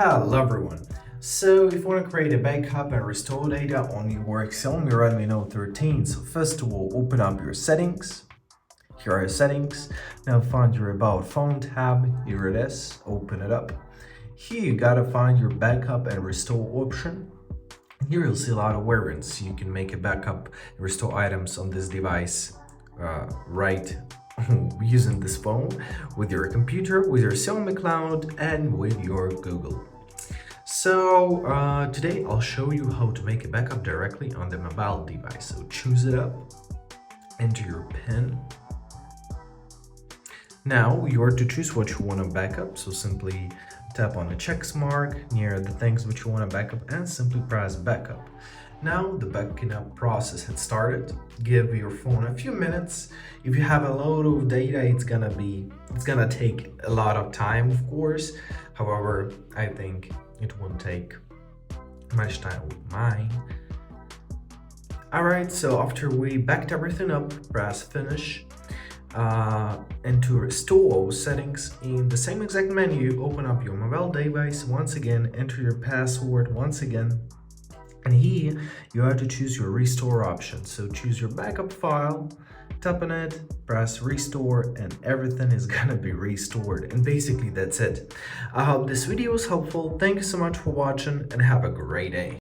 Hello everyone. So if you want to create a backup and restore data on your Xiaomi Redmi Note 13, so first of all, open up your settings. Here are your settings. Now find your About Phone tab. Here it is. Open it up. Here you gotta find your backup and restore option. Here you'll see a lot of variants. You can make a backup and restore items on this device right using this phone, with your computer, with your Xiaomi Cloud, and with your Google. So today I'll show you how to make a backup directly on the mobile device. So choose it up, enter your PIN. Now you are to choose what you want to backup. So simply tap on the check mark near the things which you want to backup and simply press backup. Now the backing up process has started. Give your phone a few minutes. If you have a load of data, it's gonna take a lot of time, of course. However, I think it won't take much time with mine. Alright, so after we backed everything up, press finish. And to restore all settings, in the same exact menu, open up your mobile device once again, enter your password once again, and here you have to choose your restore option. So choose your backup file, tap on it, press restore, and everything is gonna be restored. And basically that's it. I hope this video was helpful. Thank you so much for watching and have a great day.